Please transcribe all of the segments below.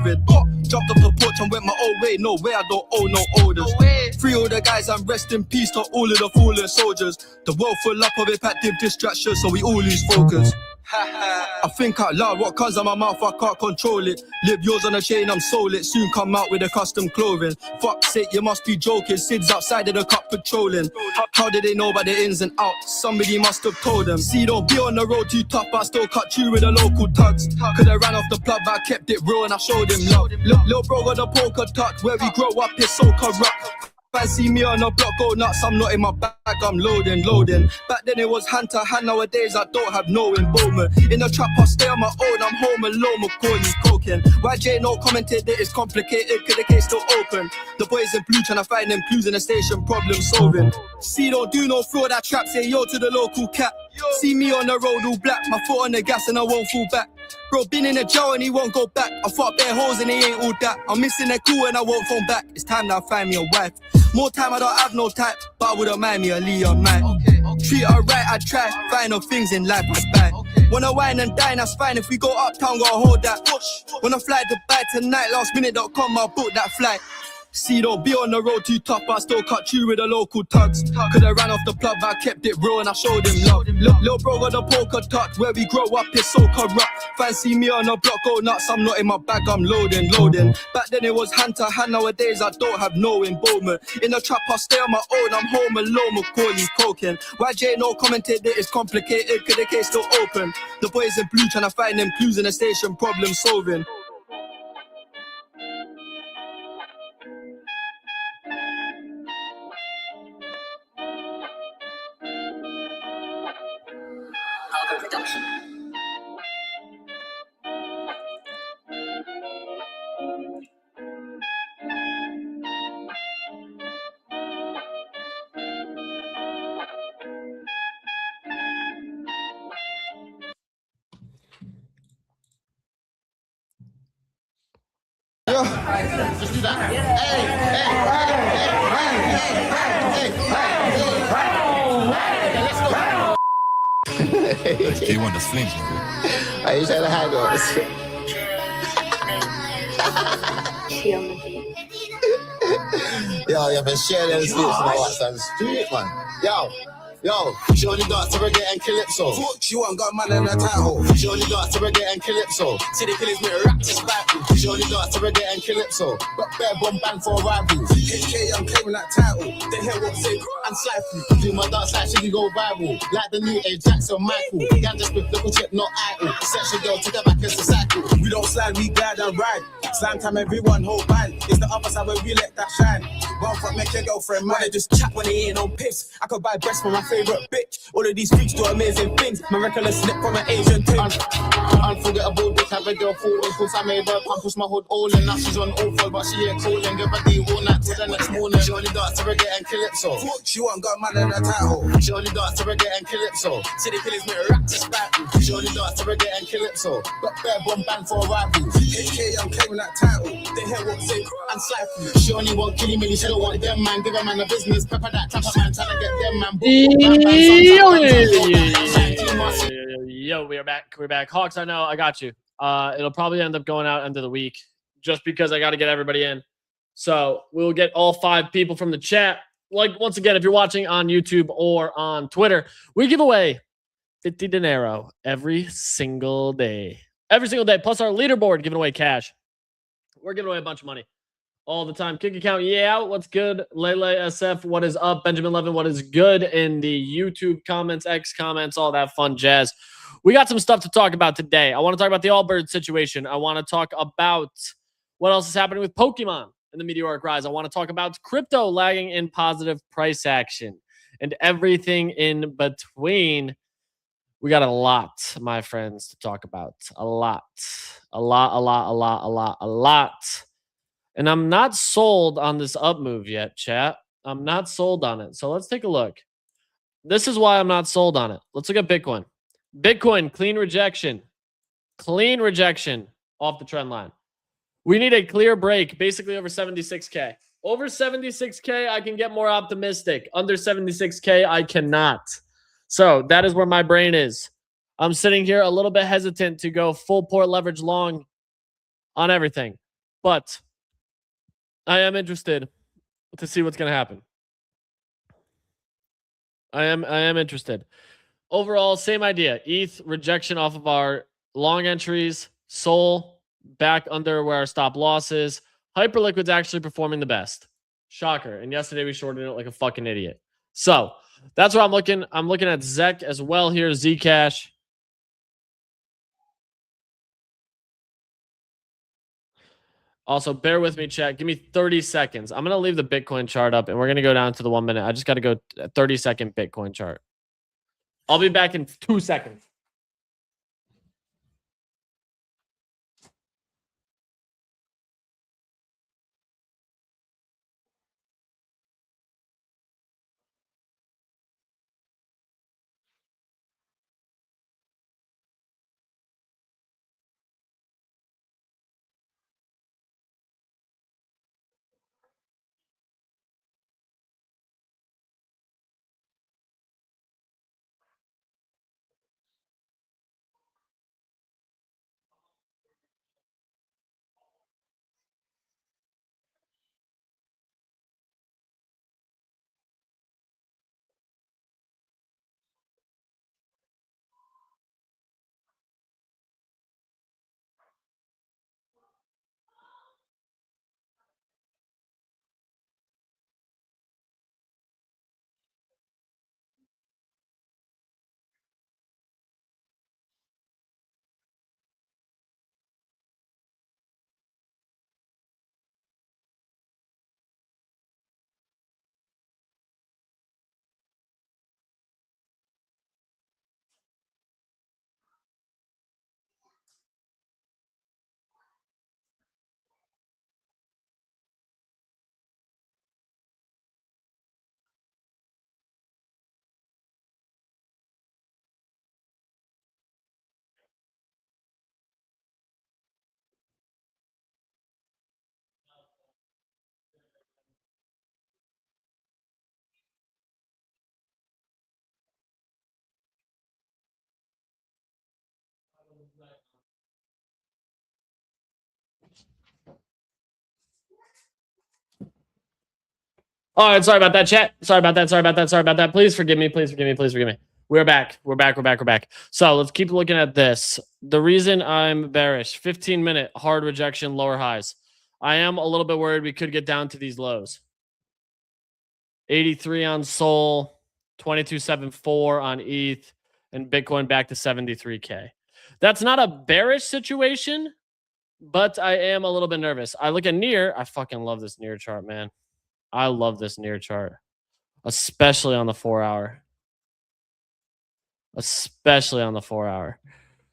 COVID. Jumped off the porch and went my own way. No way, I don't owe no orders. Free all the guys and rest in peace to all of the fallen soldiers. The world full up of impactive distractions, so we all lose focus. I think out loud, what comes out my mouth, I can't control it. Live yours on a chain, I'm sold it. Soon come out with a custom clothing. Fuck's sake, you must be joking. Sid's outside of the cup patrolling. How did they know about the ins and outs? Somebody must have told them. See, don't be on the road too tough, I still cut you with the local tugs. Could've ran off the plug, but I kept it real and I showed him love. Lil' bro got the poker tucked, where we grow up is so corrupt. See me on the block, go nuts, I'm not in my bag, I'm loading. Back then it was hand to hand, nowadays I don't have no involvement. In the trap I stay on my own, I'm home alone, Macaulay's coking. YJ no commented that it's complicated, cause the case still open. The boys in blue trying to find them clues in the station, problem solving. See, don't do no fraud, that trap, say yo to the local cat. See me on the road all black, my foot on the gas and I won't fall back. Bro, been in the jail and he won't go back. I fought bare hoes and he ain't all that. I'm missing their cool and I won't phone back. It's time now find me a wife. More time I don't have no type, but I wouldn't mind me a Leon man. Treat her right, I try. Find no things in life I buy. Wanna wine and dine, that's fine. If we go uptown, gotta hold that. Wanna fly Dubai tonight, lastminute.com, I'll book that flight. See, don't be on the road too tough, but I still cut you with the local tugs. Could've ran off the plug, but I kept it real and I showed him love. Lil' bro got the poker tucked, where we grow up is so corrupt. Fancy me on the block, go nuts, I'm not in my bag, I'm loading. Back then it was hand to hand, nowadays I don't have no involvement. In the trap I stay on my own, I'm home alone, Macaulay's coking. YJ no commented that it's complicated, cause the case still open. The boys in blue trying to find them clues in the station, problem solving. Production. Just do that. Let's go. He wanted to fling. Are you trying to hide us? Yo, you've been sharing them sleeps and all that sounds street, man. Yo, she only dance to reggae and calypso. She want got man in the title. She only dance to reggae and calypso. See the killers with rap this battle. She only dance to reggae and calypso. Got bare bomb bang for a rival. HK, I'm claiming that title. They hear what say and slide through. Do my dance like she can go viral. Like the new age Jackson Michael. Gang just with double chip, not idle. Sexual girl, take her back as a cycle. We don't slide, we glide and ride. Slam time, everyone hold band. It's the upper side where we let that shine. One fuck, make your girlfriend mine. They just chat when they ain't on piss. I could buy breasts for my favorite bitch. All of these freaks do amazing things. My reckless slip from an Asian thing. Unforgettable dick, have a girl falling. Cause I made her pump, push my hood all in. Now she's on all full, but she ain't calling. Give her the all night till the next morning. She only dance to reggae and calypso. She want got man in the title. She only dance to reggae and calypso. See the killers with rap this battle. She only dance to reggae and calypso. Got bare bomb bang for a rival. HK, I'm claiming that title. They hear what say and slide through. She only want killing me, she don't want them man. Give a man a business, pepper that trapper man, trying to get them man. Yo, we're back. Hawks, I know, I got you. It'll probably end up going out end of the week just because I got to get everybody in. So we'll get all 5 people from the chat. Like, once again, if you're watching on YouTube or on Twitter, we give away 50 dinero every single day. Every single day, plus our leaderboard giving away cash. We're giving away a bunch of money all the time. Kick account, yeah, what's good? Lele SF, what is up? Benjamin Levin, what is good? In the YouTube comments, X comments, all that fun jazz. We got some stuff to talk about today. I want to talk about the Allbirds situation. I want to talk about what else is happening with Pokemon in the meteoric rise. I want to talk about crypto lagging in positive price action and everything in between. We got a lot, my friends, to talk about. A lot. And I'm not sold on this up move yet, chat. I'm not sold on it. So let's take a look. This is why I'm not sold on it. Let's look at Bitcoin. Bitcoin, clean rejection. Clean rejection off the trend line. We need a clear break, basically over 76K. Over 76K, I can get more optimistic. Under 76K, I cannot. So that is where my brain is. I'm sitting here a little bit hesitant to go full port leverage long on everything. But I am interested to see what's going to happen. I am interested. Overall, same idea. ETH rejection off of our long entries. Sol back under where our stop loss is. Hyperliquid's actually performing the best. Shocker. And yesterday we shorted it like a fucking idiot. So that's where I'm looking. I'm looking at ZEC as well here. Zcash. Also, bear with me, chat. Give me 30 seconds. I'm going to leave the Bitcoin chart up and we're going to go down to the 1 minute. I just got to go 30-second Bitcoin chart. I'll be back in 2 seconds. All right, sorry about that, chat. Sorry about that. Please forgive me. We're back. So let's keep looking at this. The reason I'm bearish, 15-minute hard rejection, lower highs. I am a little bit worried we could get down to these lows. 83 on Sol, 22.74 on ETH, and Bitcoin back to 73K. That's not a bearish situation, but I am a little bit nervous. I look at near. I fucking love this near chart, man. I love this near chart, especially on the 4-hour.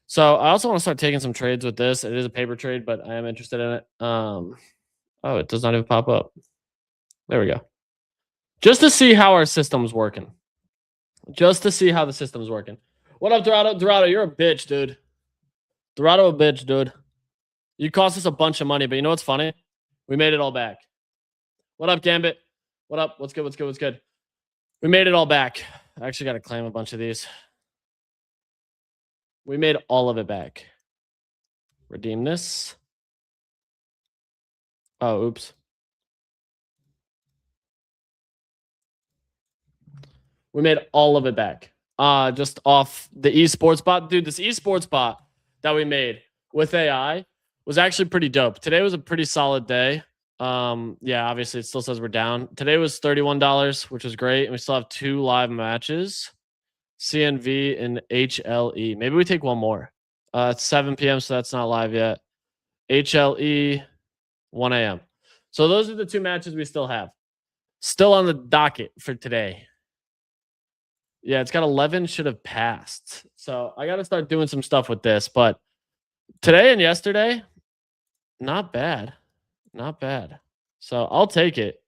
So I also want to start taking some trades with this. It is a paper trade, but I am interested in it. Oh, it does not even pop up. There we go. Just to see how our system's working. Just to see how the system's working. What up, Dorado? Dorado, you're a bitch, dude. Dorado, a bitch, dude. You cost us a bunch of money, but you know what's funny? We made it all back. What up, Gambit? What up? What's good? We made it all back. I actually got to claim a bunch of these. We made all of it back. Redeem this. Oh, oops. We made all of it back. Just off the esports bot. Dude, this esports bot that we made with AI was actually pretty dope. Today was a pretty solid day. Yeah, obviously it still says we're down. Today was $31, which was great. And we still have 2 live matches. CNV and HLE. Maybe we take one more. It's 7 p.m., so that's not live yet. HLE, 1 a.m. So those are the 2 matches we still have. Still on the docket for today. Yeah, it's got 11, should have passed. So I got to start doing some stuff with this. But today and yesterday, not bad. Not bad. So I'll take it.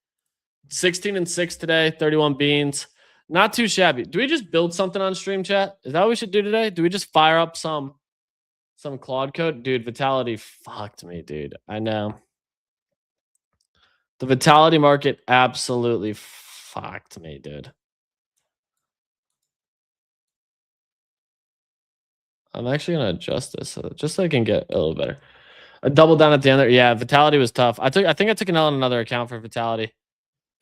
16-6 today, 31 beans. Not too shabby. Do we just build something on stream, chat? Is that what we should do today? Do we just fire up some Claude code? Dude, Vitality fucked me, dude. I know. The Vitality market absolutely fucked me, dude. I'm actually going to adjust this just so I can get a little better. I doubled down at the end there. Yeah, Vitality was tough. I think I took an L on another account for Vitality.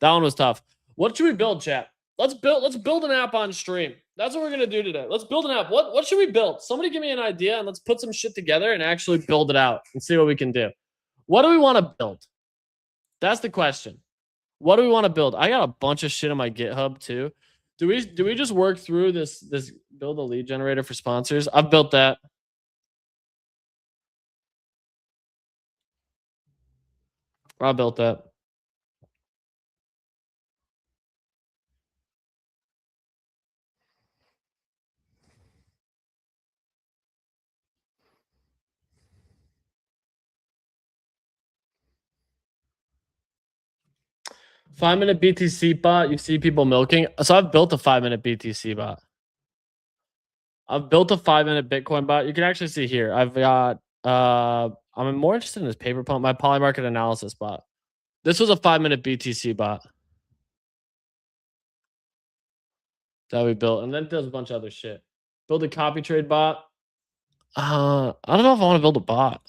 That one was tough. What should we build, chat? Let's build an app on stream. That's what we're gonna do today. Let's build an app. What should we build? Somebody give me an idea and let's put some shit together and actually build it out and see what we can do. What do we want to build? That's the question. What do we want to build? I got a bunch of shit on my GitHub too. Do we just work through this build a lead generator for sponsors? I've built that. I built that. Five-minute BTC bot. You see people milking. So I've built a 5-minute BTC bot. I've built a 5-minute Bitcoin bot. You can actually see here. I've got. I'm more interested in this paper pump. My polymarket analysis bot. This was a 5-minute BTC bot that we built, and then there's a bunch of other shit. Build a copy trade bot. I don't know if I want to build a bot.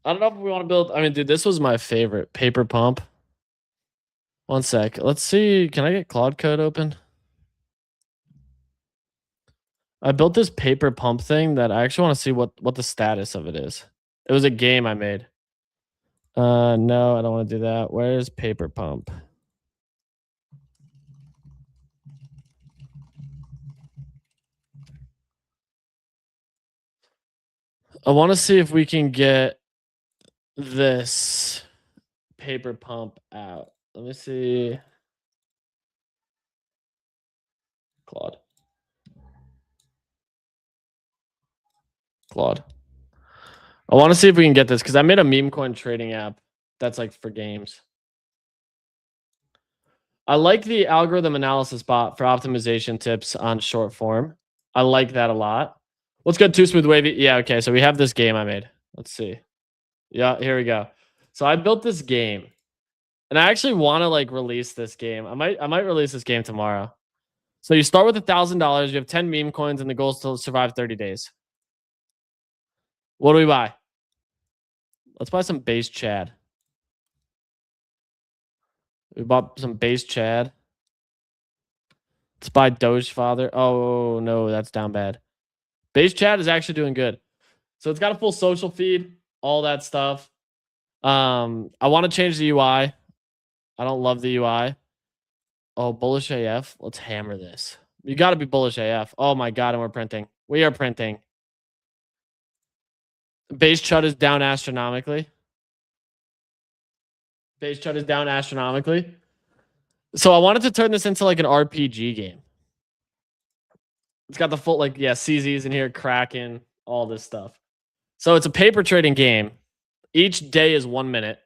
I don't know if we want to build. I mean, dude, this was my favorite paper pump. One sec. Let's see. Can I get Claude Code open? I built this paper pump thing that I actually want to see what the status of it is. It was a game I made. No, I don't want to do that. Where's paper pump? I want to see if we can get this paper pump out. Let me see. Claude. I want to see if we can get this because I made a meme coin trading app that's like for games. I like the algorithm analysis bot for optimization tips on short form. I like that a lot. Let's get too smooth wavy. Yeah, okay. So we have this game I made. Let's see. Yeah, here we go. So I built this game. And I actually want to like release this game. I might release this game tomorrow. So you start with $1,000, you have 10 meme coins, and the goal is to survive 30 days. What do we buy? Let's buy some base Chad. We bought some base Chad. Let's buy Doge Father. Oh no, that's down bad. Base Chad is actually doing good. So it's got a full social feed, all that stuff. I want to change the UI. I don't love the UI. Oh, bullish AF. Let's hammer this. You got to be bullish AF. Oh my God, and we're printing. We are printing. Base Chud is down astronomically. Base Chud is down astronomically. So I wanted to turn this into like an RPG game. It's got the full like, yeah, CZs in here, Kraken, all this stuff. So it's a paper trading game. Each day is 1 minute.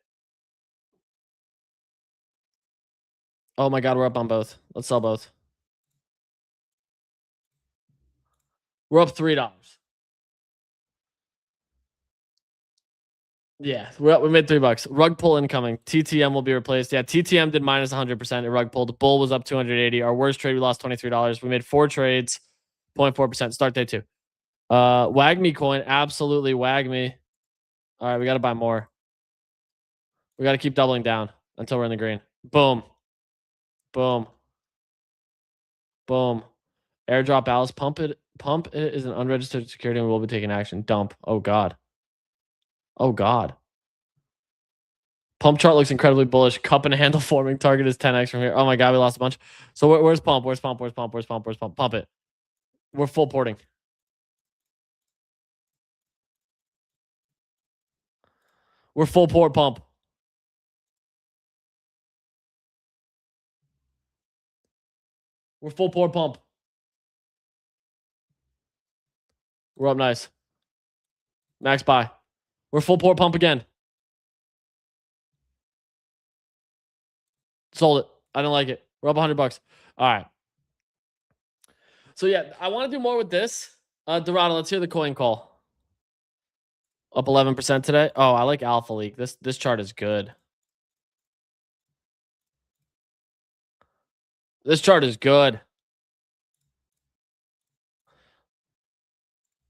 Oh my God, we're up on both. Let's sell both. We're up $3. Yeah, we made $3. Rug pull incoming. TTM will be replaced. Yeah, TTM did minus 100%. Rug pulled. Bull was up 280. Our worst trade, we lost $23. We made 4 trades, 0.4%. Start day 2. Wag me coin. Absolutely wag me. All right, we got to buy more. We got to keep doubling down until we're in the green. Boom. Boom. Boom. Airdrop Alice. Pump it. Pump it is an unregistered security and we will be taking action. Dump. Oh God. Oh God. Pump chart looks incredibly bullish. Cup and handle forming. Target is 10x from here. Oh my God, we lost a bunch. So where's pump? Where's pump? Where's pump? Where's pump? Where's pump? Pump it. We're full porting. We're full port pump. We're full port pump. We're up nice. Max buy. We're full port pump again. Sold it. I don't like it. We're up $100. All right. So yeah, I want to do more with this. Dorado, let's hear the coin call. Up 11% today. Oh, I like Alpha League. This chart is good. This chart is good.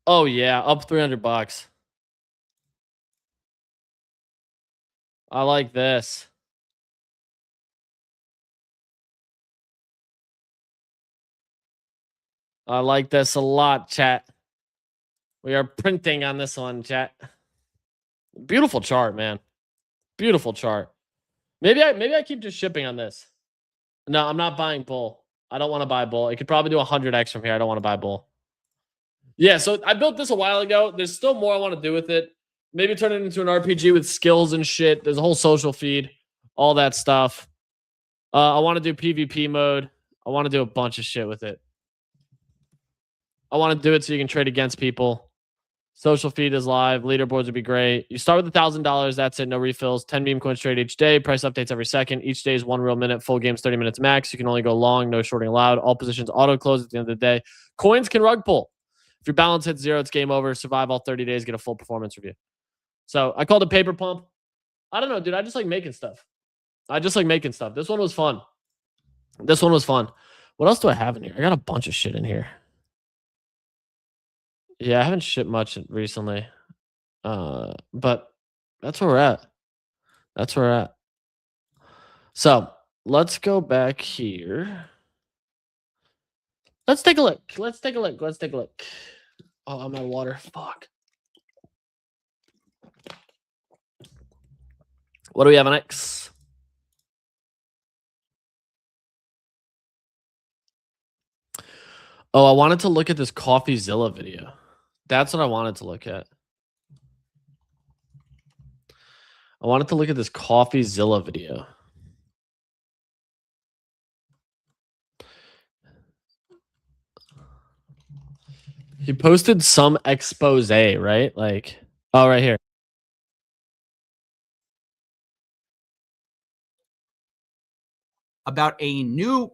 Oh yeah, up $300. I like this. I like this a lot, chat. We are printing on this one, chat. Beautiful chart, man. Beautiful chart. Maybe I keep just shipping on this. No, I'm not buying bull. I don't want to buy bull. It could probably do 100x from here. I don't want to buy bull. Yeah, so I built this a while ago. There's still more I want to do with it. Maybe turn it into an RPG with skills and shit. There's a whole social feed, all that stuff. I want to do PvP mode. I want to do a bunch of shit with it. I want to do it so you can trade against people. Social feed is live. Leaderboards would be great. You start with $1,000. That's it. No refills. 10 meme coins trade each day. Price updates every second. Each day is 1 real minute. Full game's 30 minutes max. You can only go long. No shorting allowed. All positions auto close at the end of the day. Coins can rug pull. If your balance hits 0, it's game over. Survive all 30 days. Get a full performance review. So I called it paper pump. I don't know, dude. I just like making stuff. This one was fun. What else do I have in here? I got a bunch of shit in here. Yeah, I haven't shipped much recently. But that's where we're at. So let's go back here. Let's take a look. Oh, I'm out of water. Fuck. What do we have on X? Oh, I wanted to look at this CoffeeZilla video. That's what I wanted to look at. I wanted to look at this CoffeeZilla video. He posted some expose, right? Like, oh, right here. About a new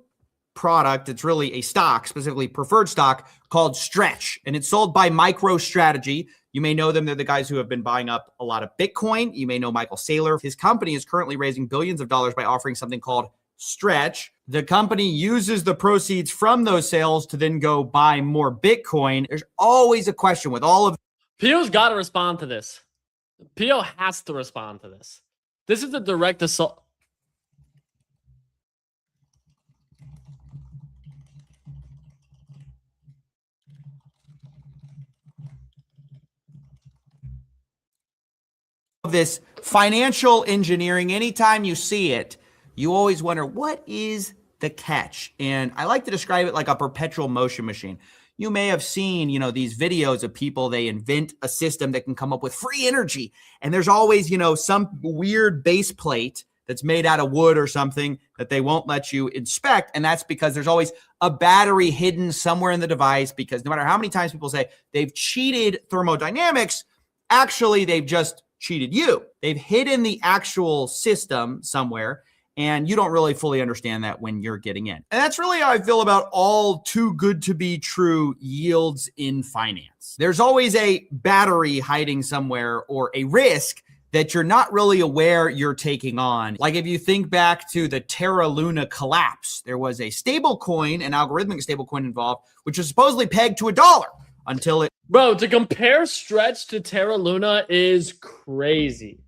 product that's really a stock, specifically preferred stock, called Stretch, and it's sold by MicroStrategy. You may know them. They're the guys who have been buying up a lot of Bitcoin. You may know Michael Saylor. His company is currently raising billions of dollars by offering something called Stretch. The company uses the proceeds from those sales to then go buy more Bitcoin. There's always a question with all of Pio's got to respond to this. Pio has to respond to this. This is a direct assault. this financial engineering. Anytime you see it, you always wonder, what is the catch? And I like to describe it like a perpetual motion machine. You may have seen, these videos of people, they invent a system that can come up with free energy. And there's always, some weird base plate that's made out of wood or something that they won't let you inspect. And that's because there's always a battery hidden somewhere in the device, because no matter how many times people say they've cheated thermodynamics, actually they've just cheated you. They've hidden the actual system somewhere, and you don't really fully understand that when you're getting in. And that's really how I feel about all too good to be true yields in finance. There's always a battery hiding somewhere, or a risk that you're not really aware you're taking on. Like if you think back to the Terra Luna collapse, there was a stable coin, an algorithmic stable coin involved, which was supposedly pegged to $1 until it... Bro, to compare Stretch to Terra Luna is crazy.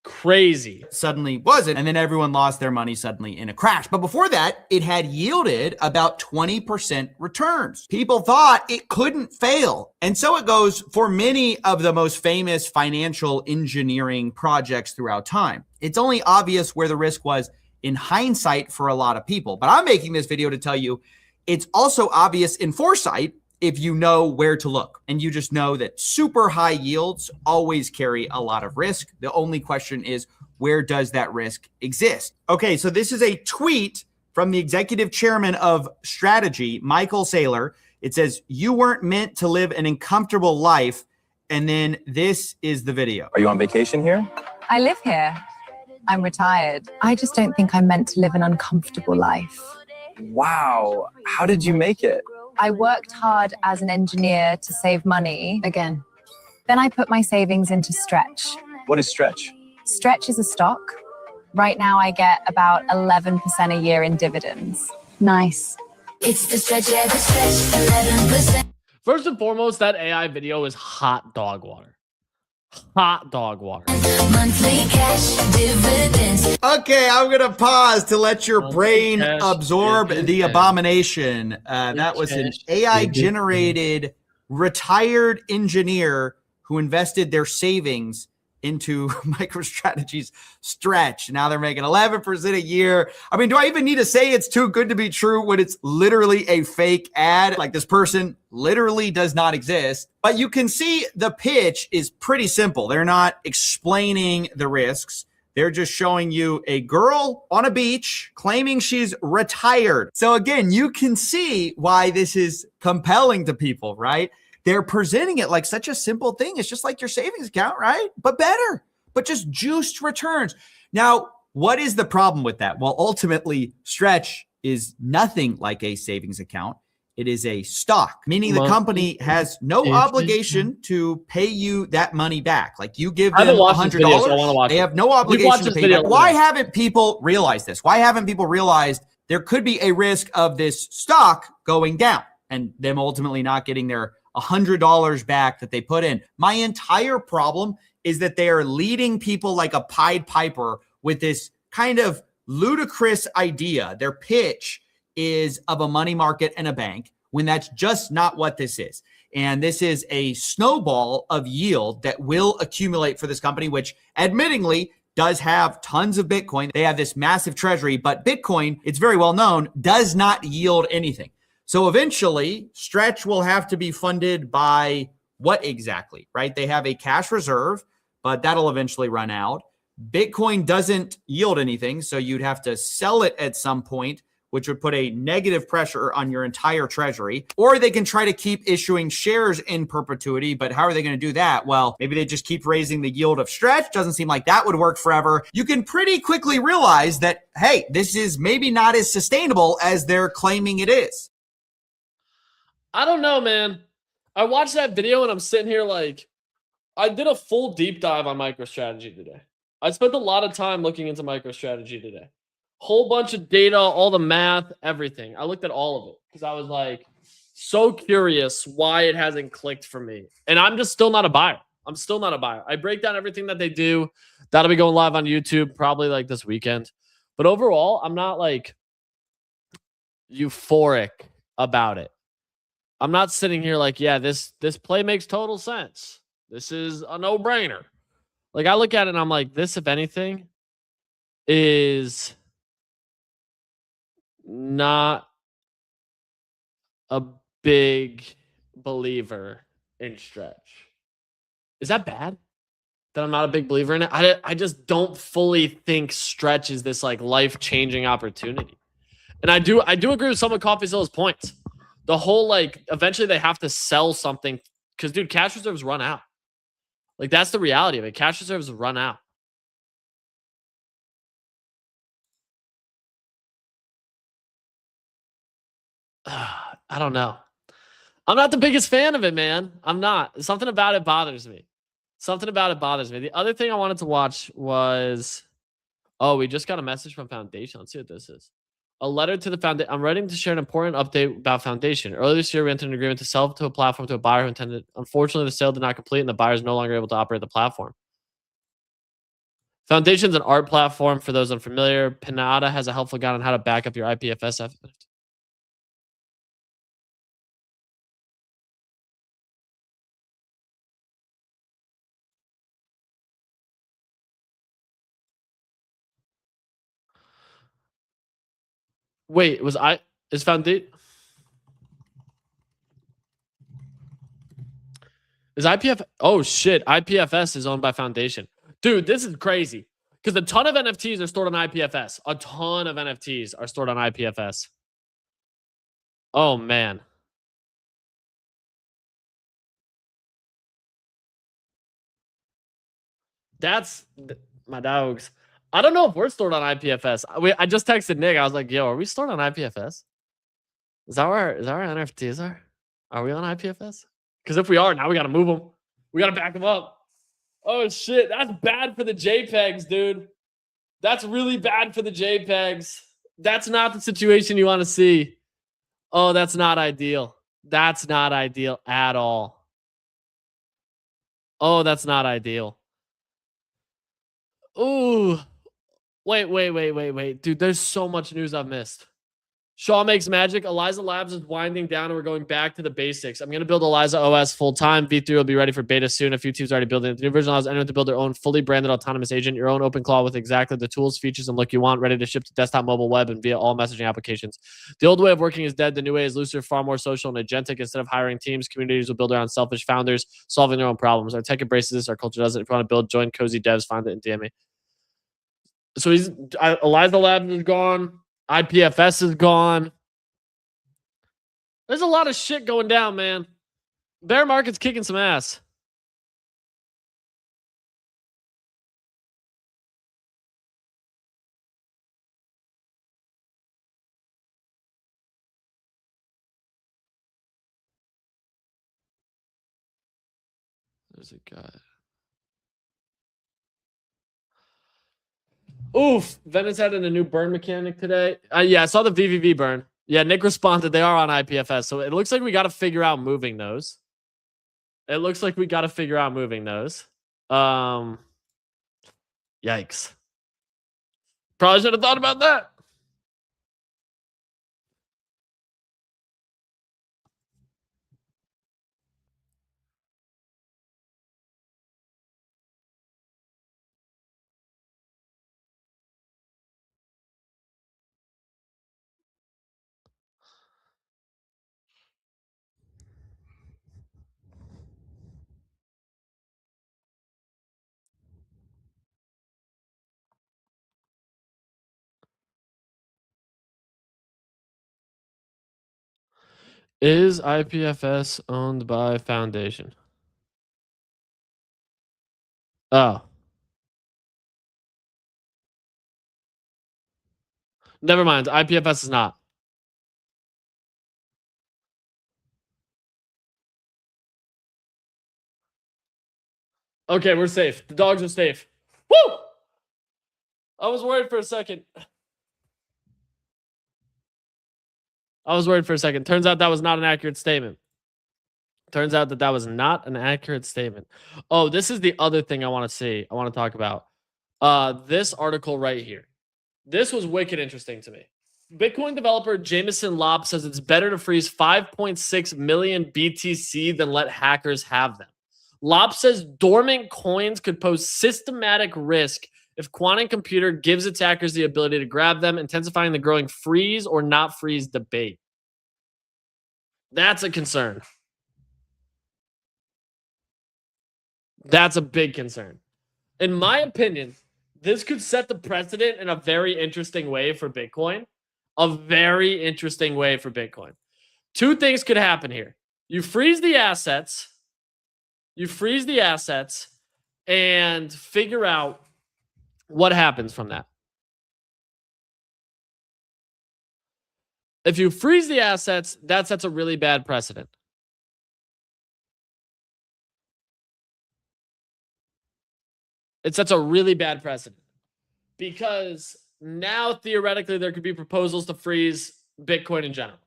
Crazy. Suddenly wasn't, and then everyone lost their money suddenly in a crash. But before that, it had yielded about 20% returns. People thought it couldn't fail. And so it goes for many of the most famous financial engineering projects throughout time. It's only obvious where the risk was in hindsight for a lot of people. But I'm making this video to tell you it's also obvious in foresight if you know where to look, and you just know that super high yields always carry a lot of risk. The only question is, where does that risk exist? Okay, so this is a tweet from the executive chairman of Strategy, Michael Saylor. It says, "You weren't meant to live an uncomfortable life." And then this is the video. Are you on vacation here? I live here. I'm retired. I just don't think I'm meant to live an uncomfortable life. Wow. How did you make it? I worked hard as an engineer to save money. Again. Then I put my savings into Stretch. What is Stretch? Stretch is a stock. Right now I get about 11% a year in dividends. Nice. It's the Stretch, yeah, the Stretch, 11%. First and foremost, that AI video is hot dog water. Hot dog water. Monthly cash dividends. Okay, I'm gonna pause to let your Monthly brain cash absorb the dividends. abomination. That was an Cash AI-generated retired engineer who invested their savings into MicroStrategy's Stretch. Now they're making 11% a year. I mean, do I even need to say it's too good to be true when it's literally a fake ad? Like, this person literally does not exist. But you can see the pitch is pretty simple. They're not explaining the risks. They're just showing you a girl on a beach claiming she's retired. So again, you can see why this is compelling to people, right? They're presenting it like such a simple thing. It's just like your savings account, right? But better, but just juiced returns. Now, what is the problem with that? Well, ultimately, Stretch is nothing like a savings account. It is a stock, meaning the company has no obligation to pay you that money back. Like, you give them $100, they have no obligation to pay you back. Why haven't people realized this? Why haven't people realized there could be a risk of this stock going down and them ultimately not getting their $100 back that they put in? My entire problem is that they are leading people like a Pied Piper with this kind of ludicrous idea. Their pitch is of a money market and a bank, when that's just not what this is. And this is a snowball of yield that will accumulate for this company, which admittingly does have tons of Bitcoin. They have this massive treasury, but Bitcoin, it's very well known, does not yield anything. So eventually, Stretch will have to be funded by what exactly, right? They have a cash reserve, but that'll eventually run out. Bitcoin doesn't yield anything, so you'd have to sell it at some point, which would put a negative pressure on your entire treasury. Or they can try to keep issuing shares in perpetuity, but how are they going to do that? Well, maybe they just keep raising the yield of Stretch. Doesn't seem like that would work forever. You can pretty quickly realize that, hey, this is maybe not as sustainable as they're claiming it is. I don't know, man. I watched that video and I'm sitting here like, I did a full deep dive on MicroStrategy today. I spent a lot of time looking into MicroStrategy today. Whole bunch of data, all the math, everything. I looked at all of it because I was like so curious why it hasn't clicked for me. And I'm just still not a buyer. I'm still not a buyer. I break down everything that they do. That'll be going live on YouTube probably like this weekend. But overall, I'm not like euphoric about it. I'm not sitting here like, yeah, this play makes total sense. This is a no-brainer. Like, I look at it and I'm like, this, if anything, is not a big believer in Stretch. Is that bad? That I'm not a big believer in it? I just don't fully think Stretch is this like life-changing opportunity. And I do agree with some of CoffeeZilla's points. The whole, like, eventually they have to sell something because, dude, cash reserves run out. Like, that's the reality of it. Cash reserves run out. I don't know. I'm not the biggest fan of it, man. I'm not. Something about it bothers me. Something about it bothers me. The other thing I wanted to watch was, oh, we just got a message from Foundation. Let's see what this is. A letter to the Foundation. I'm writing to share an important update about Foundation. Earlier this year, we entered an agreement to sell to a platform to a buyer who intended. Unfortunately, the sale did not complete, and the buyer is no longer able to operate the platform. Foundation is an art platform for those unfamiliar. Pinata has a helpful guide on how to back up your IPFS effort. Wait, is Foundation? Is IPF? Oh shit! IPFS is owned by Foundation, dude. This is crazy because a ton of NFTs are stored on IPFS. A ton of NFTs are stored on IPFS. Oh man. That's my dogs. I don't know if we're stored on IPFS. I just texted Nick. I was like, yo, are we stored on IPFS? Is that where our NFTs are? Are we on IPFS? Because if we are, now we got to move them. We got to back them up. Oh, shit. That's bad for the JPEGs, dude. That's really bad for the JPEGs. That's not the situation you want to see. Oh, that's not ideal. That's not ideal at all. Oh, that's not ideal. Ooh. Wait. Dude, there's so much news I've missed. Shaw makes magic. Eliza Labs is winding down and we're going back to the basics. I'm going to build Eliza OS full time. V3 will be ready for beta soon. A few teams already building it. The new version allows anyone to build their own fully branded autonomous agent, your own open claw with exactly the tools, features, and look you want, ready to ship to desktop, mobile, web, and via all messaging applications. The old way of working is dead. The new way is looser, far more social and agentic. Instead of hiring teams, communities will build around selfish founders, solving their own problems. Our tech embraces this. Our culture doesn't. If you want to build, join Cozy Devs. Find it and DM me. So Eliza Labs is gone. IPFS is gone. There's a lot of shit going down, man. Bear market's kicking some ass. There's a guy. Oof. Venice added a new burn mechanic today. Yeah, I saw the VVV burn. Yeah, Nick responded. They are on IPFS. So it looks like we got to figure out moving those. Yikes. Probably should have thought about that. Is IPFS owned by Foundation? Oh. Never mind. IPFS is not. Okay, we're safe. The dogs are safe. Woo! I was worried for a second. Turns out that was not an accurate statement. Oh, this is the other thing I want to talk about. This article right here. This was wicked interesting to me. Bitcoin developer Jameson Lopp says it's better to freeze 5.6 million BTC than let hackers have them. Lopp says dormant coins could pose systematic risk if quantum computer gives attackers the ability to grab them, intensifying the growing freeze or not freeze debate. That's a concern. That's a big concern. In my opinion, this could set the precedent in a very interesting way for Bitcoin. Two things could happen here. You freeze the assets and figure out what happens from that. If you freeze the assets, that sets a really bad precedent. It sets a really bad precedent because now theoretically there could be proposals to freeze Bitcoin in general,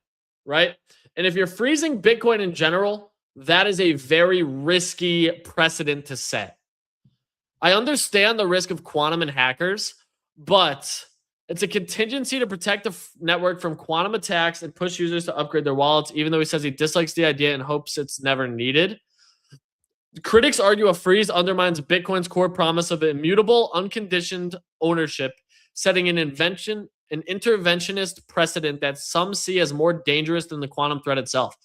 right? And if you're freezing Bitcoin in general, that is a very risky precedent to set. I understand the risk of quantum and hackers, but it's a contingency to protect the network from quantum attacks and push users to upgrade their wallets, even though he says he dislikes the idea and hopes it's never needed. Critics argue a freeze undermines Bitcoin's core promise of immutable, unconditioned ownership, setting an interventionist precedent that some see as more dangerous than the quantum threat itself.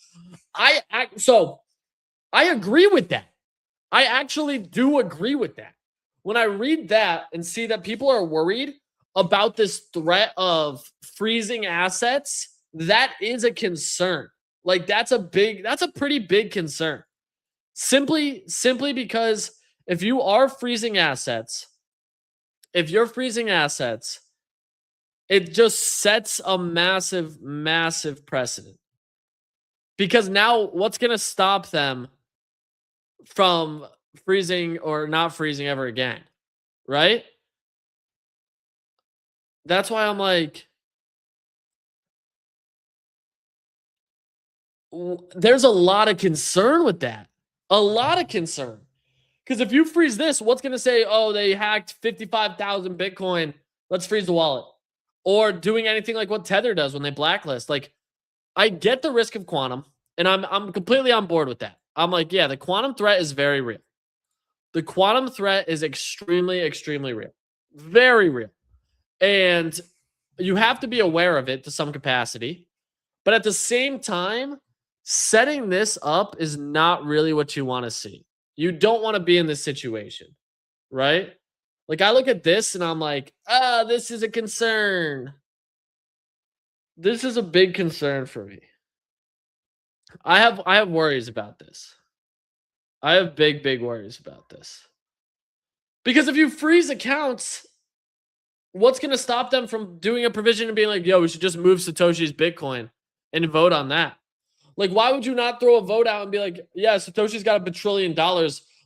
I agree with that. I actually do agree with that. When I read that and see that people are worried about this threat of freezing assets, that is a concern. Like that's a pretty big concern. Simply because if you're freezing assets, it just sets a massive precedent. Because now what's going to stop them from freezing or not freezing ever again? Right? That's why I'm like, there's a lot of concern with that. A lot of concern. Because if you freeze this, what's going to say, oh, they hacked 55,000 Bitcoin. Let's freeze the wallet. Or doing anything like what Tether does when they blacklist. Like, I get the risk of quantum, and I'm completely on board with that. I'm like, yeah, the quantum threat is very real. The quantum threat is extremely, extremely real. Very real. And you have to be aware of it to some capacity. But at the same time, setting this up is not really what you want to see. You don't want to be in this situation, right? Like, I look at this and I'm like, this is a concern. This is a big concern for me. I have worries about this. I have big, big worries about this. Because if you freeze accounts, what's going to stop them from doing a provision and being like, yo, we should just move Satoshi's Bitcoin and vote on that? Like, why would you not throw a vote out and be like, yeah, Satoshi's got $1 trillion.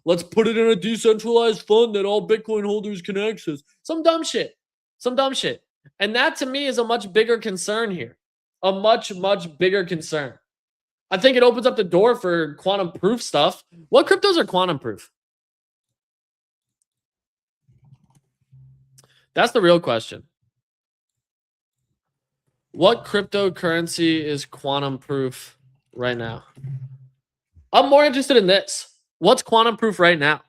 Let's put it in a decentralized fund that all Bitcoin holders can access. Some dumb shit. Some dumb shit. And that to me is a much bigger concern here. A much, much bigger concern. I think it opens up the door for quantum proof stuff. What cryptos are quantum proof? That's the real question. What cryptocurrency is quantum proof right now? I'm more interested in this. What's quantum proof right now?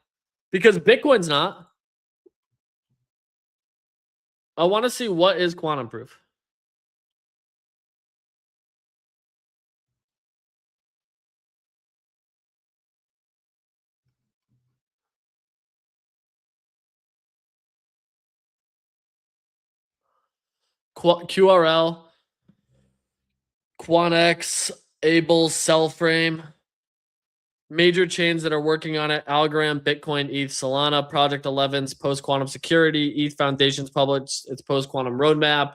Because Bitcoin's not. I want to see what is quantum proof. QRL, QuantX, Able, Cellframe, major chains that are working on it: Algorand, Bitcoin, ETH, Solana, Project 11's post-quantum security, ETH Foundation's published its post-quantum roadmap,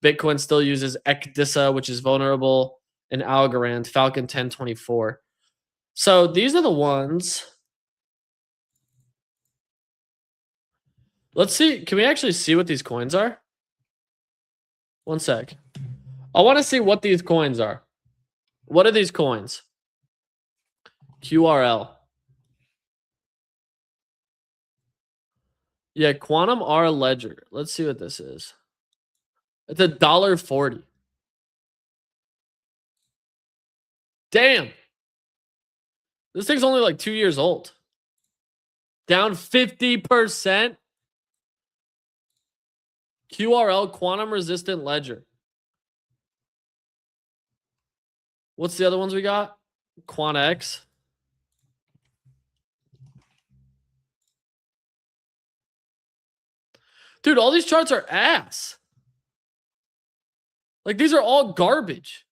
Bitcoin still uses ECDISA, which is vulnerable, and Algorand, Falcon 1024. So these are the ones. Let's see. Can we actually see what these coins are? One sec. I want to see what these coins are. What are these coins? QRL. Yeah, Quantum R Ledger. Let's see what this is. It's $1.40. Damn. This thing's only like 2 years old. Down 50%. QRL, quantum resistant ledger. What's the other ones we got? QuantX. Dude, all these charts are ass. Like, these are all garbage.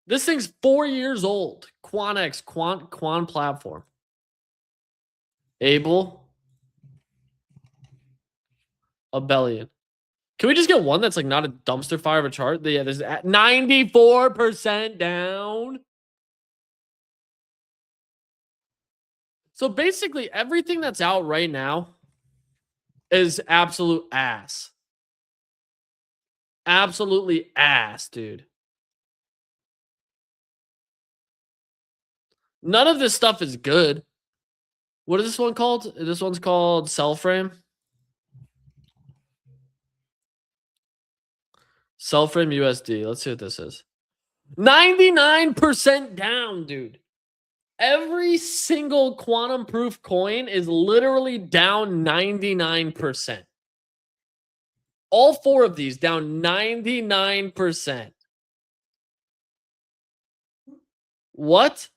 This thing's 4 years old. QuantX, Quant platform. Able. Abelian. Can we just get one that's like not a dumpster fire of a chart? Yeah, this is at 94% down. So basically everything that's out right now is absolute ass. Absolutely ass, dude. None of this stuff is good. What is this one called? This one's called Cellframe. Cellframe USD. Let's see what this is. 99% down, dude. Every single quantum proof coin is literally down 99%. All four of these down 99%. What?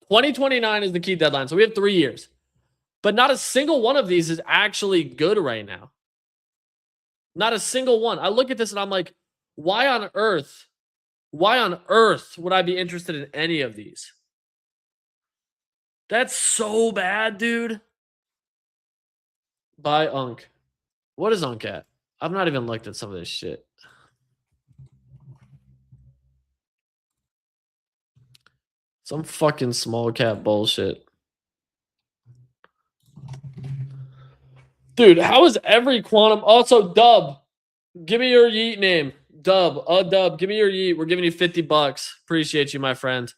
2029 is the key deadline. So we have 3 years. But not a single one of these is actually good right now. Not a single one. I look at this and I'm like, why on earth would I be interested in any of these? That's so bad, dude. Buy Unk. What is Unk at? I've not even looked at some of this shit. Some fucking small cap bullshit. Dude, how is every quantum... Also, Dub, give me your yeet name. Dub, give me your yeet. We're giving you $50. Appreciate you, my friend.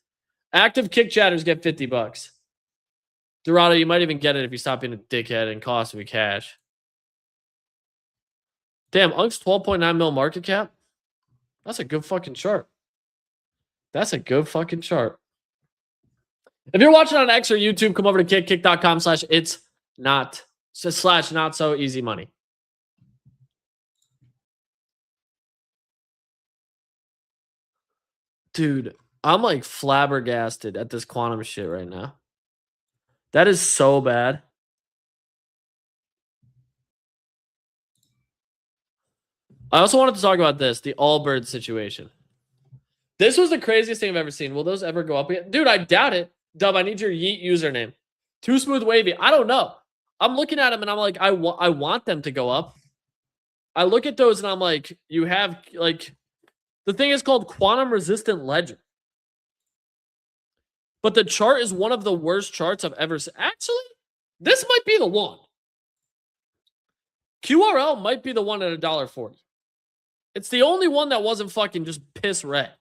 Active kick chatters get $50. Dorado, you might even get it if you stop being a dickhead and cost me cash. Damn, Unk's 12.9 mil market cap. That's a good fucking chart. That's a good fucking chart. If you're watching on X or YouTube, come over to kick.com/it's not /not so easy money. Dude, I'm like flabbergasted at this quantum shit right now. That is so bad. I also wanted to talk about this, the Allbirds situation. This was the craziest thing I've ever seen. Will those ever go up again? Dude, I doubt it. Dub, I need your Yeet username. Too Smooth Wavy. I don't know. I'm looking at them and I'm like, I want them to go up. I look at those and I'm like, you have like, the thing is called quantum resistant ledger. But the chart is one of the worst charts I've ever seen. Actually, this might be the one. QRL might be the one at $1.40. It's the only one that wasn't fucking just piss red.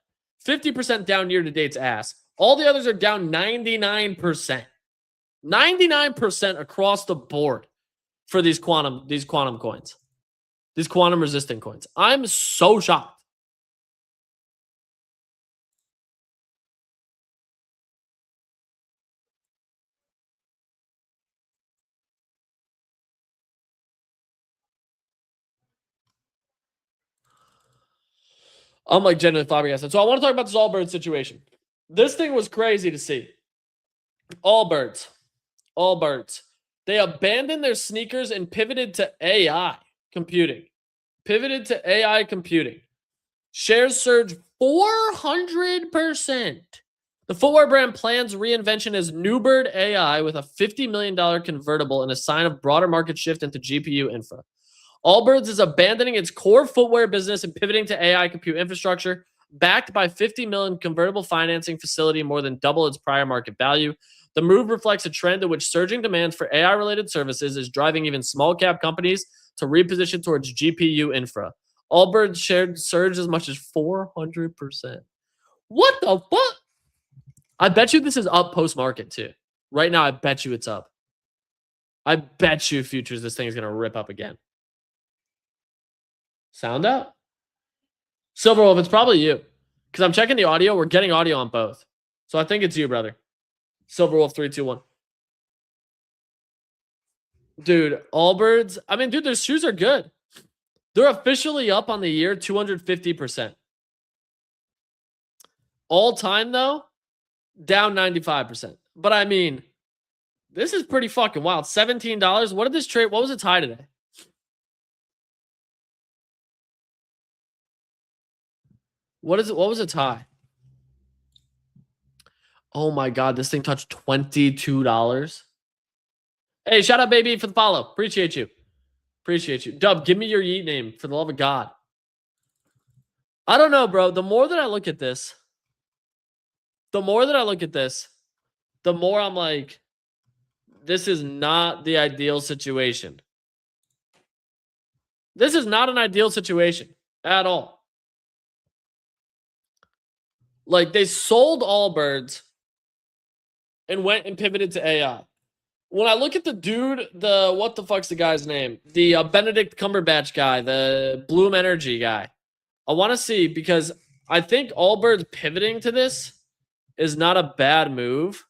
50% down year to date's ass. All the others are down 99%. 99% across the board for these quantum coins. These quantum resistant coins. I'm so shocked. I'm like genuinely flabbergasted. So I want to talk about this Allbirds situation. This thing was crazy to see. Allbirds. They abandoned their sneakers and pivoted to AI computing. Shares surged 400%. The footwear brand plans reinvention as Newbird AI with a $50 million convertible and a sign of broader market shift into GPU infra. Allbirds is abandoning its core footwear business and pivoting to AI compute infrastructure, backed by $50 million convertible financing facility, more than double its prior market value. The move reflects a trend in which surging demand for AI-related services is driving even small-cap companies to reposition towards GPU infra. Allbirds shared surged as much as 400%. What the fuck? I bet you this is up post-market too. Right now, I bet you it's up. I bet you futures this thing is going to rip up again. Sound out? Silverwolf, it's probably you. Because I'm checking the audio. We're getting audio on both. So I think it's you, brother. Silverwolf 321. Dude, Allbirds. I mean, dude, their shoes are good. They're officially up on the year 250%. All time, though, down 95%. But I mean, this is pretty fucking wild. $17. What did this trade? What was its high today? What was its high? Oh my God, this thing touched $22. Hey, shout out, baby, for the follow. Appreciate you. Dub, give me your Yeet name, for the love of God. I don't know, bro. The more that I look at this, the more I'm like, this is not the ideal situation. This is not an ideal situation at all. Like, they sold Allbirds and went and pivoted to AI. When I look at the dude, what the fuck's the guy's name? The Benedict Cumberbatch guy, the Bloom Energy guy. I want to see, because I think Allbirds pivoting to this is not a bad move.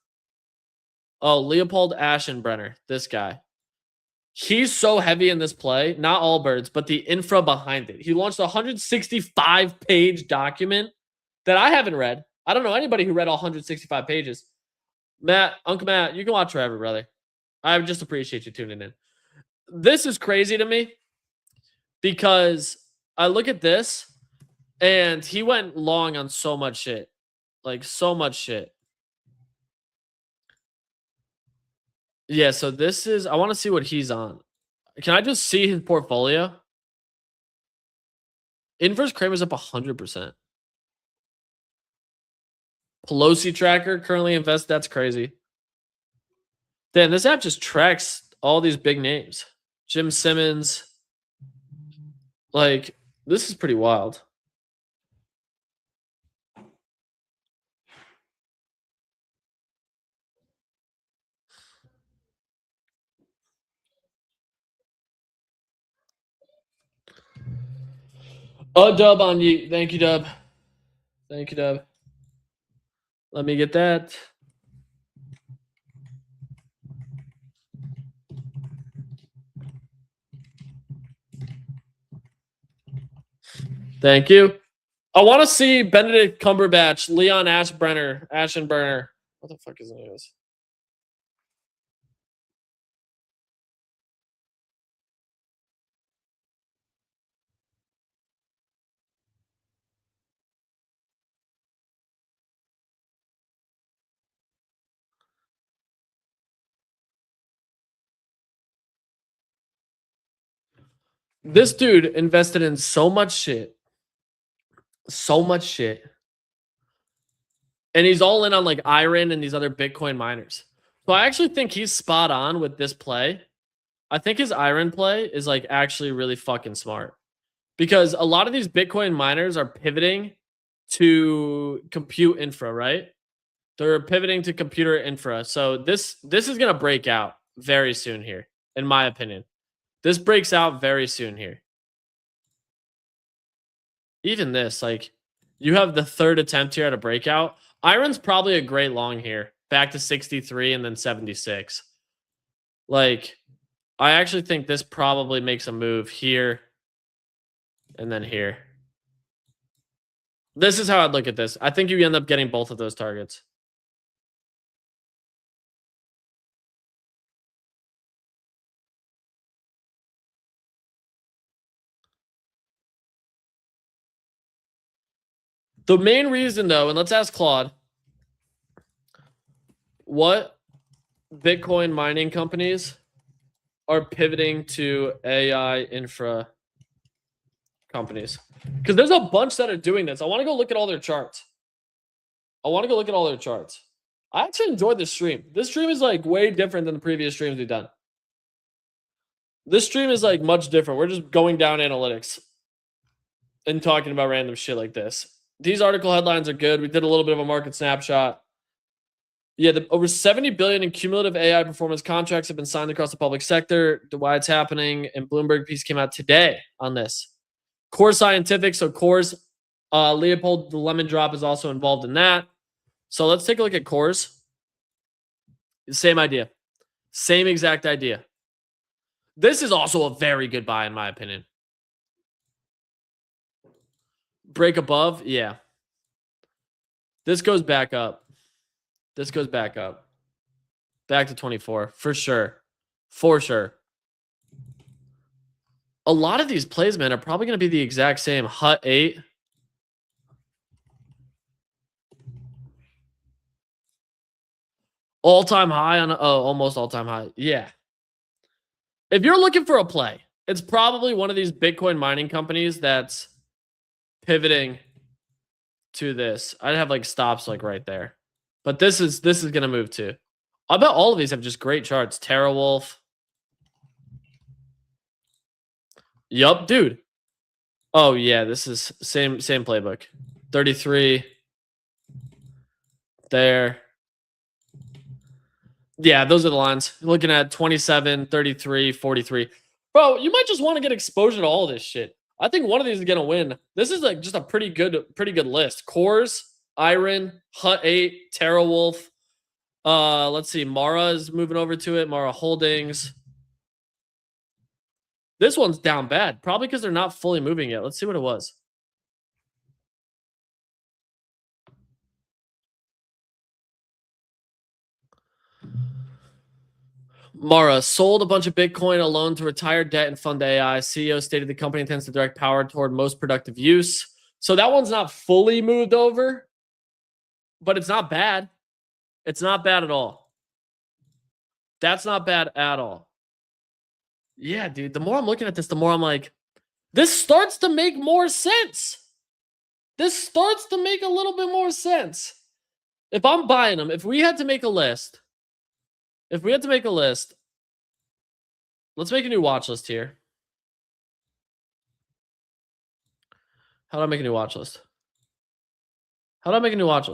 Oh, Leopold Aschenbrenner, this guy. He's so heavy in this play, not Allbirds, but the infra behind it. He launched a 165-page document that I haven't read. I don't know anybody who read all 165 pages. Matt, Uncle Matt, you can watch forever, brother. I just appreciate you tuning in. This is crazy to me because I look at this and he went long on so much shit. Like, so much shit. Yeah, so this is, I want to see what he's on. Can I just see his portfolio? Inverse Kramer's up 100%. Pelosi tracker currently invested. That's crazy. Damn, this app just tracks all these big names. Jim Simmons. Like, this is pretty wild. Dub on you. Thank you, Dub. Thank you, Dub. Let me get that. Thank you. I want to see Benedict Cumberbatch, Leon Ashenburner. What the fuck his name is? This dude invested in so much shit. So much shit. And he's all in on like Iron and these other Bitcoin miners. So I actually think he's spot on with this play. I think his Iron play is like actually really fucking smart. Because a lot of these Bitcoin miners are pivoting to compute infra, right? They're pivoting to computer infra. So this is going to break out very soon here, in my opinion. This breaks out very soon here. Even this, like, you have the third attempt here at a breakout. Iron's probably a great long here. Back to 63 and then 76. Like, I actually think this probably makes a move here and then here. This is how I'd look at this. I think you end up getting both of those targets. The main reason, though, and let's ask Claude, what Bitcoin mining companies are pivoting to AI infra companies? Because there's a bunch that are doing this. I want to go look at all their charts. I actually enjoyed this stream. This stream is like way different than the previous streams we've done. This stream is like much different. We're just going down analytics and talking about random shit like this. These article headlines are good. We did a little bit of a market snapshot. Yeah, over 70 billion in cumulative AI performance contracts have been signed across the public sector. Why it's happening, and Bloomberg piece came out today on this. Core Scientific, so Core's Leopold the Lemon Drop is also involved in that. So let's take a look at Cores. Same idea. Same exact idea. This is also a very good buy, in my opinion. Break above, yeah. This goes back up. Back to 24, for sure. For sure. A lot of these plays, man, are probably going to be the exact same. Hut 8. All-time high on, almost all-time high. Yeah. If you're looking for a play, it's probably one of these Bitcoin mining companies that's pivoting to this. I'd have like stops like right there. But this is going to move too. I bet all of these have just great charts. TerraWolf. Yup, dude. Oh yeah, this is same playbook. 33. There. Yeah, those are the lines. Looking at 27, 33, 43. Bro, you might just want to get exposure to all this shit. I think one of these is going to win. This is like just a pretty good list. Cores, Iron, Hut 8, TerraWolf. Let's see. Mara is moving over to it. Mara Holdings. This one's down bad. Probably because they're not fully moving yet. Let's see what it was. Mara sold a bunch of Bitcoin alone to retire debt and fund AI. CEO stated the company intends to direct power toward most productive use. So that one's not fully moved over, but it's not bad. It's not bad at all. That's not bad at all. Yeah, dude. The more I'm looking at this, the more I'm like, this starts to make more sense. This starts to make a little bit more sense. If I'm buying them, if we had to make a list, let's make a new watch list here. How do I make a new watch list? I want to make a new watch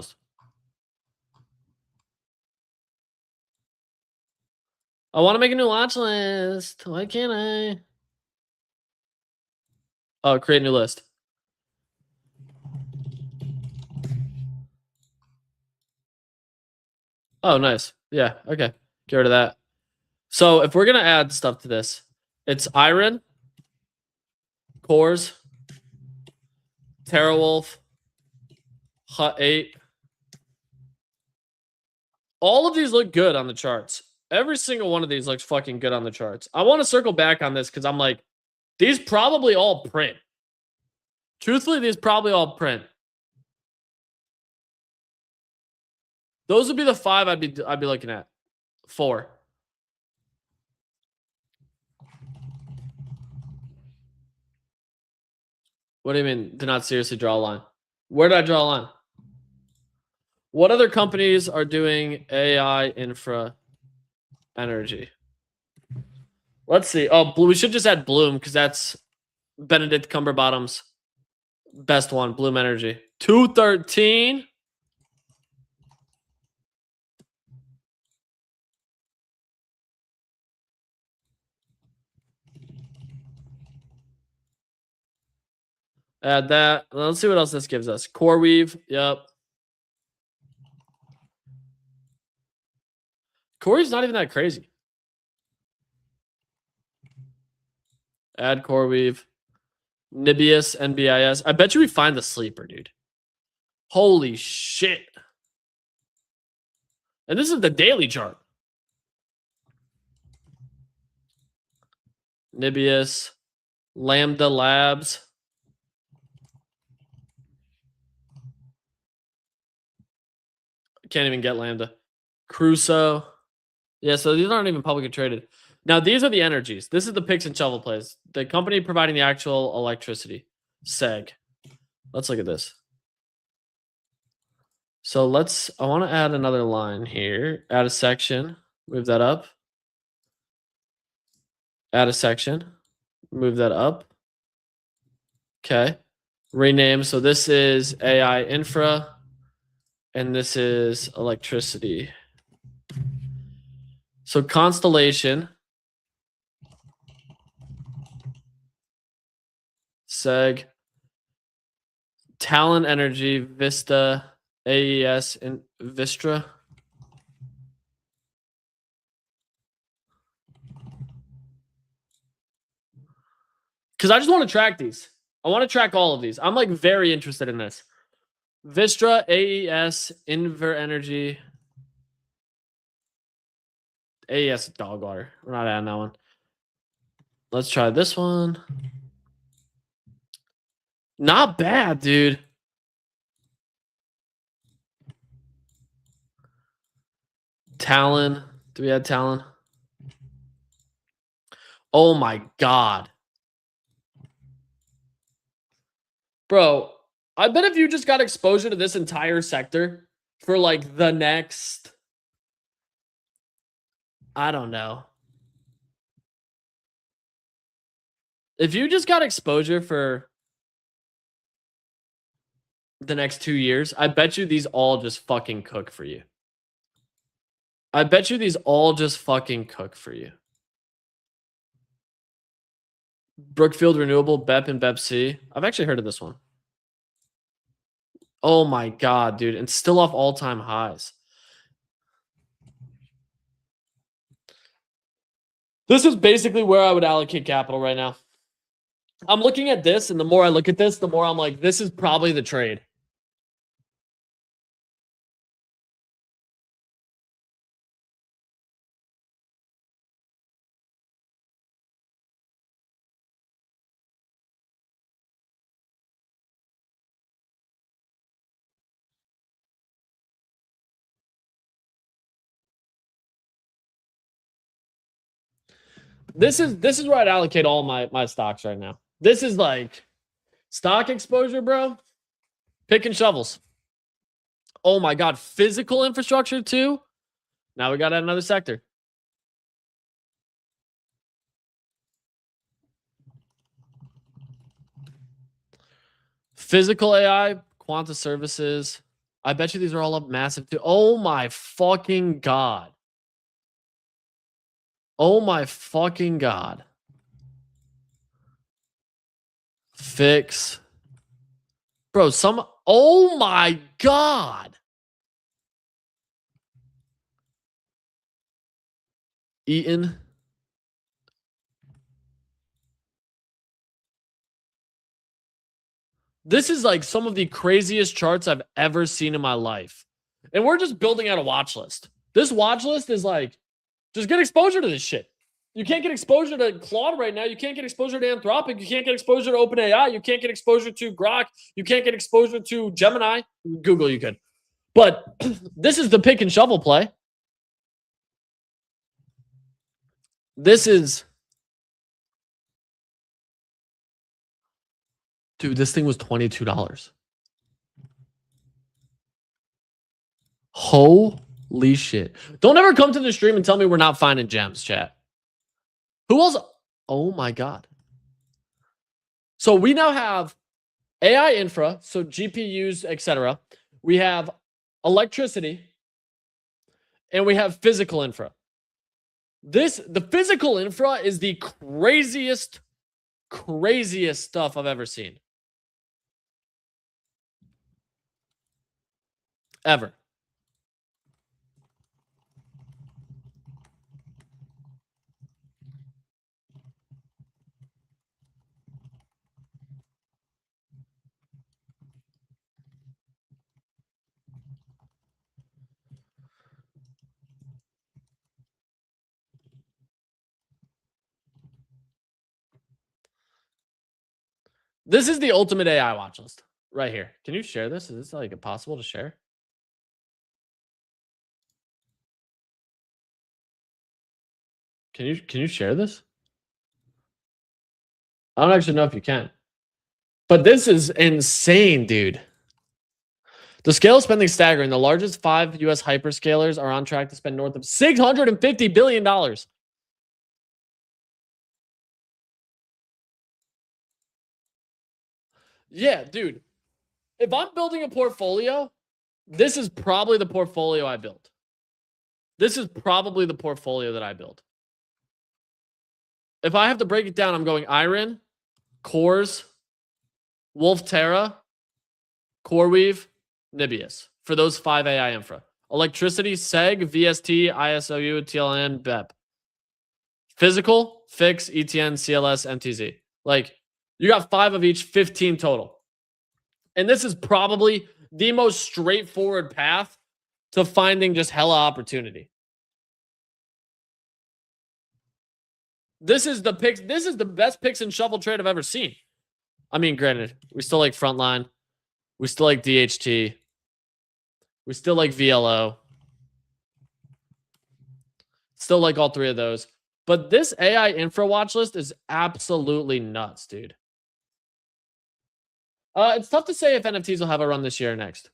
list. Why can't I? Oh, create a new list. Oh, nice. Yeah. Okay. Get rid of that. So if we're gonna add stuff to this, it's iron, cores, TeraWolf, Hut 8. All of these look good on the charts. Every single one of these looks fucking good on the charts. I want to circle back on this because I'm like, these probably all print. Truthfully, these probably all print. Those would be the 5 I'd be looking at. 4. What do you mean? Do not seriously draw a line. Where did I draw a line? What other companies are doing AI infra energy? Let's see. Oh, we should just add Bloom because that's Benedict Cumberbottom's best one. Bloom Energy. 213. Add that. Let's see what else this gives us. Core Weave. Yep. Core Weave's not even that crazy. Add Core Weave. Nibius, NBIS. I bet you we find the sleeper, dude. Holy shit. And this is the daily chart. Nibius. Lambda Labs. Can't even get Lambda. Crusoe. Yeah, so these aren't even publicly traded. Now, these are the energies. This is the picks and shovel plays. The company providing the actual electricity. SEG. Let's look at this. So I want to add another line here. Add a section. Move that up. Add a section. Move that up. Okay. Rename. So this is AI infra. And this is electricity. So Constellation. SEG. Talon Energy. Vista. AES. And Vistra. Because I just want to track these. I want to track all of these. I'm like very interested in this. Vistra, AES, Inver Energy. AES dog water. We're not adding that one. Let's try this one. Not bad, dude. Talon. Do we have Talon? Oh my God. Bro, I bet if you just got exposure to this entire sector for like the next, I don't know. If you just got exposure for the next 2 years, I bet you these all just fucking cook for you. I bet you these all just fucking cook for you. Brookfield Renewable, BEP and BEP-C. I've actually heard of this one. Oh my God, dude. And still off all-time highs. This is basically where I would allocate capital right now. I'm looking at this, and the more I look at this, the more I'm like, this is probably the trade. This is where I'd allocate all my stocks right now. This is like stock exposure, bro. Pick and shovels. Oh my God, physical infrastructure too. Now we got another sector. Physical AI, quanta services. I bet you these are all up massive too. Oh my fucking God. Oh my fucking God. Fix. Bro, oh my God. Eaton. This is like some of the craziest charts I've ever seen in my life. And we're just building out a watch list. This watch list is like, just get exposure to this shit. You can't get exposure to Claude right now. You can't get exposure to Anthropic. You can't get exposure to OpenAI. You can't get exposure to Grok. You can't get exposure to Gemini. Google, you could. But this is the pick and shovel play. This is... Dude, this thing was $22. Holy shit. Don't ever come to the stream and tell me we're not finding gems, chat. Who else? Oh my God. So we now have AI infra, so GPUs, etc. We have electricity, and we have physical infra. The physical infra is the craziest stuff I've ever seen. Ever. This is the ultimate AI watch list right here. Can you share this? Is this like possible to share? Can you share this? I don't actually know if you can. But this is insane, dude. The scale of spending staggering. The largest 5 US hyperscalers are on track to spend north of $650 billion. Yeah, dude. If I'm building a portfolio, this is probably the portfolio I built. This is probably the portfolio that I built. If I have to break it down, I'm going Iron, Cores, Wolf Terra, CoreWeave, Nibius for those 5 AI infra. Electricity, SEG, VST, ISOU, TLN, BEP. Physical, Fix, ETN, CLS, MTZ. Like, you got 5 of each, 15 total. And this is probably the most straightforward path to finding just hella opportunity. This is the picks. This is the best picks and shuffle trade I've ever seen. I mean, granted, we still like Frontline. We still like DHT. We still like VLO. Still like all 3 of those. But this AI infra watch list is absolutely nuts, dude. It's tough to say if NFTs will have a run this year or next.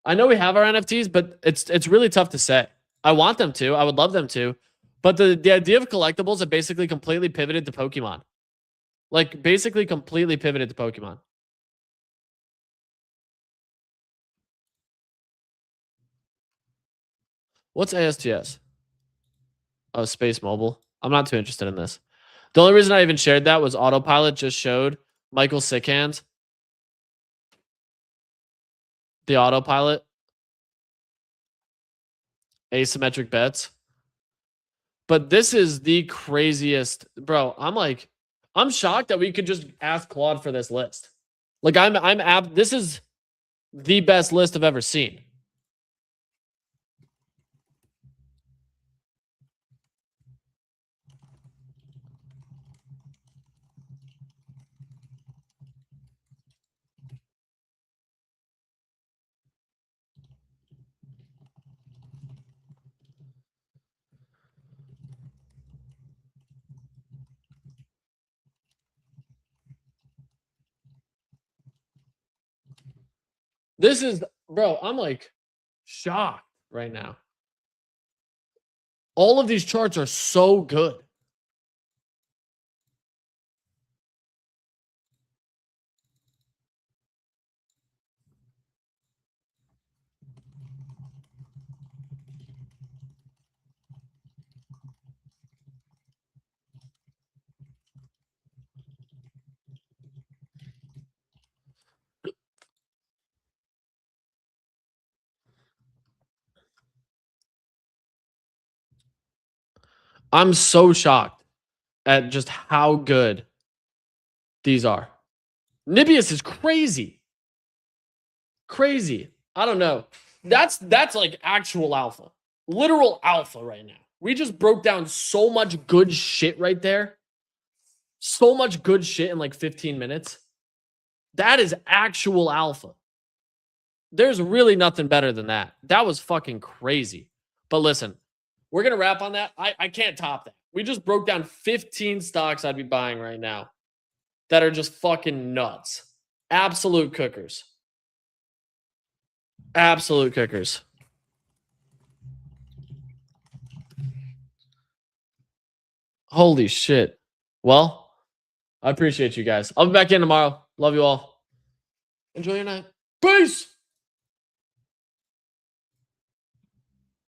I know we have our NFTs, but it's really tough to say. I want them to. I would love them to. But the idea of collectibles have basically completely pivoted to Pokemon. Like, basically completely pivoted to Pokemon. What's ASTS? Oh, Space Mobile. I'm not too interested in this. The only reason I even shared that was Autopilot just showed Michael Sickhand. The Autopilot. Asymmetric bets. But this is the craziest. Bro, I'm shocked that we could just ask Claude for this list. Like, this is the best list I've ever seen. This is, bro, I'm like shocked right now. All of these charts are so good. I'm so shocked at just how good these are. Nibius is crazy. Crazy. I don't know. That's like actual alpha. Literal alpha right now. We just broke down so much good shit right there. So much good shit in like 15 minutes. That is actual alpha. There's really nothing better than that. That was fucking crazy. But listen, we're going to wrap on that. I can't top that. We just broke down 15 stocks I'd be buying right now that are just fucking nuts. Absolute cookers. Absolute cookers. Holy shit. Well, I appreciate you guys. I'll be back in tomorrow. Love you all. Enjoy your night. Peace.